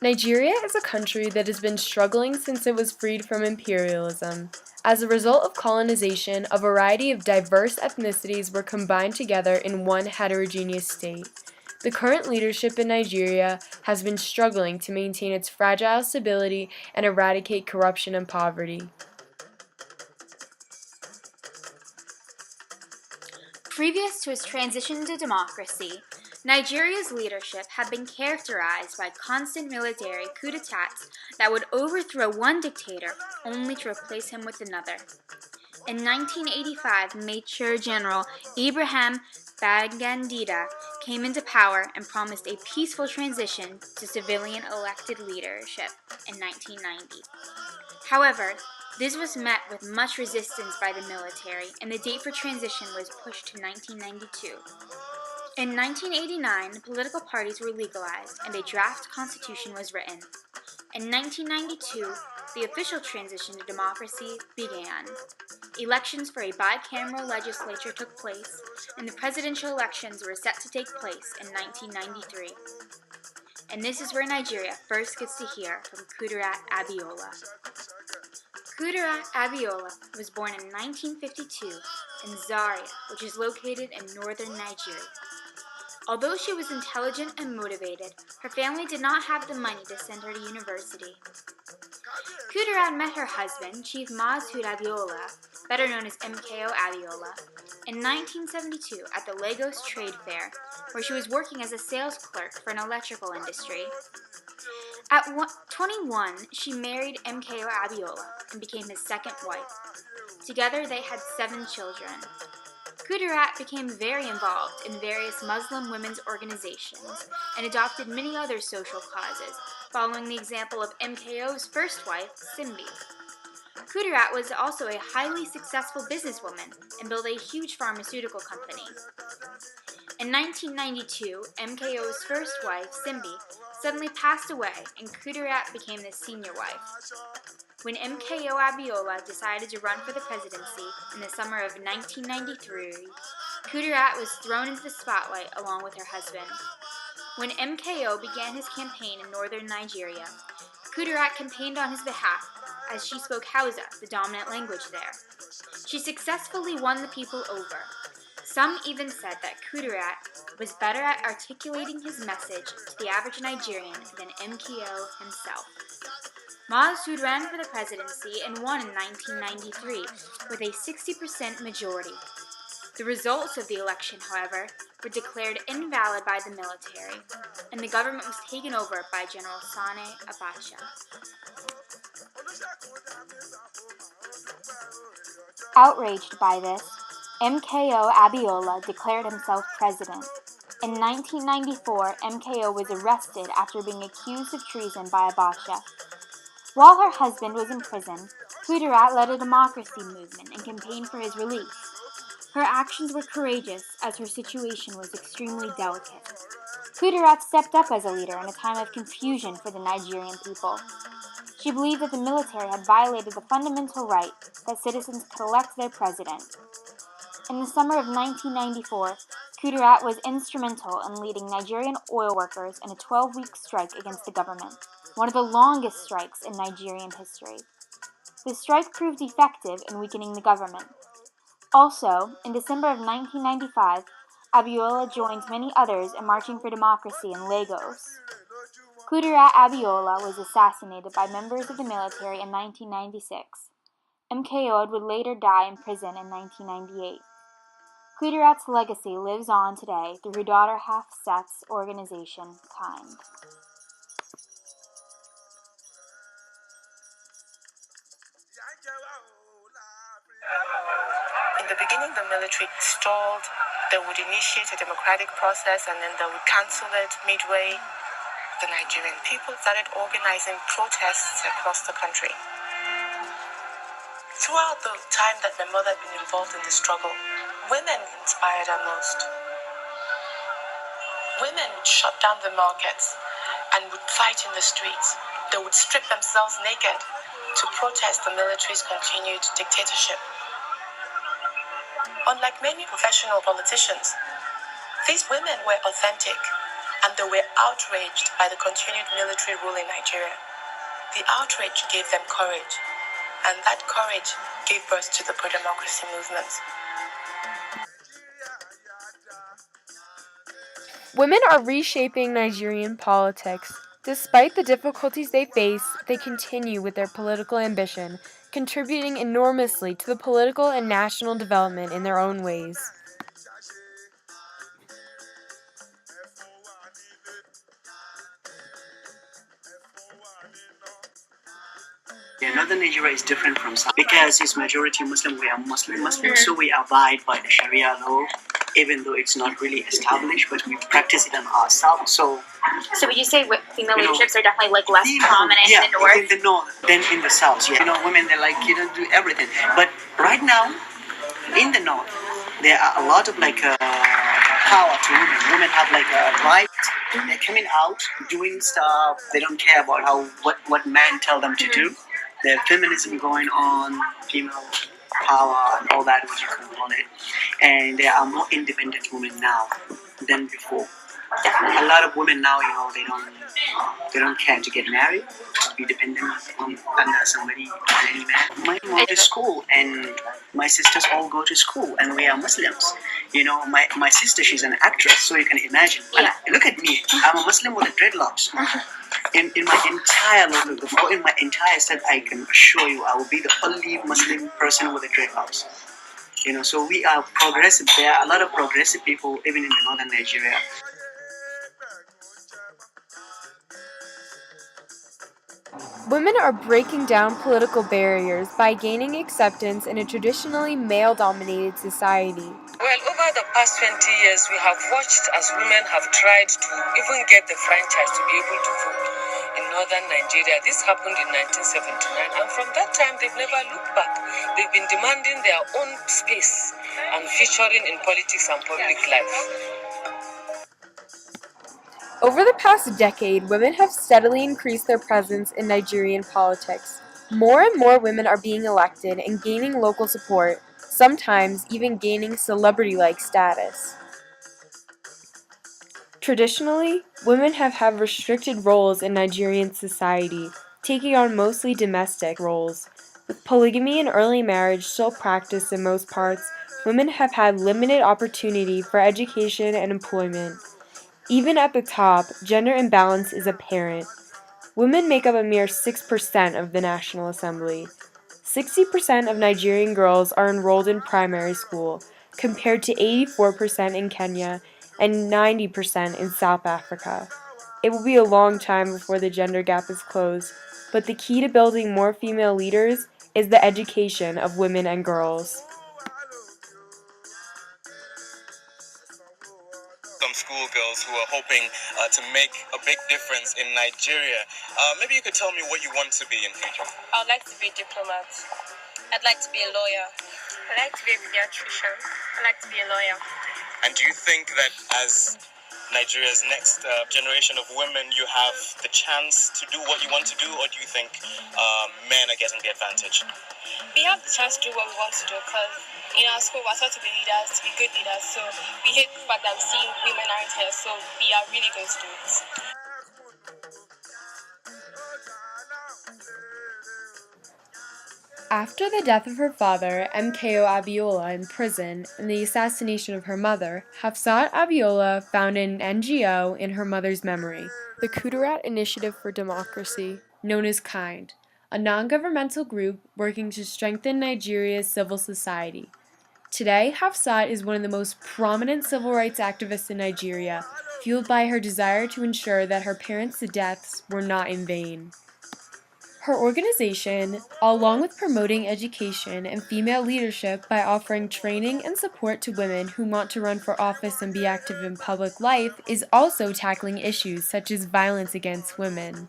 Nigeria is a country that has been struggling since it was freed from imperialism. As a result of colonization, a variety of diverse ethnicities were combined together in one heterogeneous state. The current leadership in Nigeria has been struggling to maintain its fragile stability and eradicate corruption and poverty. Previous to its transition to democracy, Nigeria's leadership had been characterized by constant military coup d'etats that would overthrow one dictator only to replace him with another. In 1985, Major General Ibrahim Babangida came into power and promised a peaceful transition to civilian elected leadership in 1990. However, this was met with much resistance by the military, and the date for transition was pushed to 1992. In 1989, political parties were legalized and a draft constitution was written. In 1992, the official transition to democracy began. Elections for a bicameral legislature took place, and the presidential elections were set to take place in 1993. And this is where Nigeria first gets to hear from Kudirat Abiola. Kudirat Abiola was born in 1952 in Zaria, which is located in northern Nigeria. Although she was intelligent and motivated, her family did not have the money to send her to university. Kudirat met her husband, Chief Mashood Abiola, better known as MKO Abiola, in 1972 at the Lagos Trade Fair, where she was working as a sales clerk for an electrical industry. At 21, she married MKO Abiola and became his second wife. Together, they had 7 children. Kudirat became very involved in various Muslim women's organizations and adopted many other social causes, following the example of MKO's first wife, Simbi. Kudirat was also a highly successful businesswoman and built a huge pharmaceutical company. In 1992, MKO's first wife, Simbi, suddenly passed away and Kudirat became the senior wife. When MKO Abiola decided to run for the presidency in the summer of 1993, Kudirat was thrown into the spotlight along with her husband. When MKO began his campaign in northern Nigeria, Kudirat campaigned on his behalf as she spoke Hausa, the dominant language there. She successfully won the people over. Some even said that Kudirat was better at articulating his message to the average Nigerian than MKO himself. Mashood ran for the presidency and won in 1993 with a 60% majority. The results of the election, however, were declared invalid by the military, and the government was taken over by General Sani Abacha. Outraged by this, MKO Abiola declared himself president. In 1994, MKO was arrested after being accused of treason by Abacha. While her husband was in prison, Kudirat led a democracy movement and campaigned for his release. Her actions were courageous as her situation was extremely delicate. Kudirat stepped up as a leader in a time of confusion for the Nigerian people. She believed that the military had violated the fundamental right that citizens could elect their president. In the summer of 1994, Kudirat was instrumental in leading Nigerian oil workers in a 12-week strike against the government, one of the longest strikes in Nigerian history. The strike proved effective in weakening the government. Also, in December of 1995, Abiola joined many others in marching for democracy in Lagos. Kudirat Abiola was assassinated by members of the military in 1996. MKO would later die in prison in 1998. Kudirat's legacy lives on today through her daughter Hafsat's organization, Kind. In the beginning, the military stalled. They would initiate a democratic process and then they would cancel it midway. The Nigerian people started organizing protests across the country. Throughout the time that my mother had been involved in the struggle, women inspired her most. Women would shut down the markets and would fight in the streets. They would strip themselves naked to protest the military's continued dictatorship. Unlike many professional politicians, these women were authentic. and they were outraged by the continued military rule in Nigeria. The outrage gave them courage, and that courage gave birth to the pro-democracy movement. Women are reshaping Nigerian politics. Despite the difficulties they face, they continue with their political ambition, contributing enormously to the political and national development in their own ways. Yeah, Northern Nigeria is different from South because it's majority Muslim. We are Muslim, so we abide by the Sharia law, even though it's not really established, but we practice it on ourselves. So would you say female leaderships are definitely like less prominent in the north? in the north than in the south. Yeah, women they're like do everything. But right now, in the north, there are a lot of power to women. Women have like a right. They're coming out doing stuff. They don't care about what men tell them to do. There's feminism going on, female power, and all that, what you can call it. And there are more independent women now than before. A lot of women now, they don't care to get married, to be dependent on somebody, any man. My mom to school, and my sisters all go to school, and we are Muslims. My sister, she's an actress, so you can imagine. Yeah. And look at me, I'm a Muslim with a dreadlocks. In my entire local, or in my entire state, I can assure you, I will be the only Muslim person with a dreadlocks. So we are progressive. There are a lot of progressive people even in the northern Nigeria. Women are breaking down political barriers by gaining acceptance in a traditionally male-dominated society. Well, over the past 20 years, we have watched as women have tried to even get the franchise to be able to vote in northern Nigeria. This happened in 1979, and from that time, they've never looked back. They've been demanding their own space and featuring in politics and public life. Over the past decade, women have steadily increased their presence in Nigerian politics. More and more women are being elected and gaining local support, sometimes even gaining celebrity-like status. Traditionally, women have had restricted roles in Nigerian society, taking on mostly domestic roles. With polygamy and early marriage still practiced in most parts, women have had limited opportunity for education and employment. Even at the top, gender imbalance is apparent. Women make up a mere 6% of the National Assembly. 60% of Nigerian girls are enrolled in primary school, compared to 84% in Kenya and 90% in South Africa. It will be a long time before the gender gap is closed, but the key to building more female leaders is the education of women and girls. Some schoolgirls who are hoping to make a big difference in Nigeria. Maybe you could tell me what you want to be in future. I would like to be a diplomat. I'd like to be a lawyer. I'd like to be a pediatrician. I'd like to be a lawyer. And do you think that as Nigeria's next generation of women, you have the chance to do what you want to do, or do you think men are getting the advantage? We have the chance to do what we want to do because in our school we're taught to be leaders, to be good leaders. So we hate the fact that we see women aren't here. So we are really going to do it. After the death of her father, MKO Abiola, in prison, and the assassination of her mother, Hafsat Abiola founded an NGO in her mother's memory, the Kudirat Initiative for Democracy, known as KIND, a non-governmental group working to strengthen Nigeria's civil society. Today, Hafsat is one of the most prominent civil rights activists in Nigeria, fueled by her desire to ensure that her parents' deaths were not in vain. Her organization, along with promoting education and female leadership by offering training and support to women who want to run for office and be active in public life, is also tackling issues such as violence against women.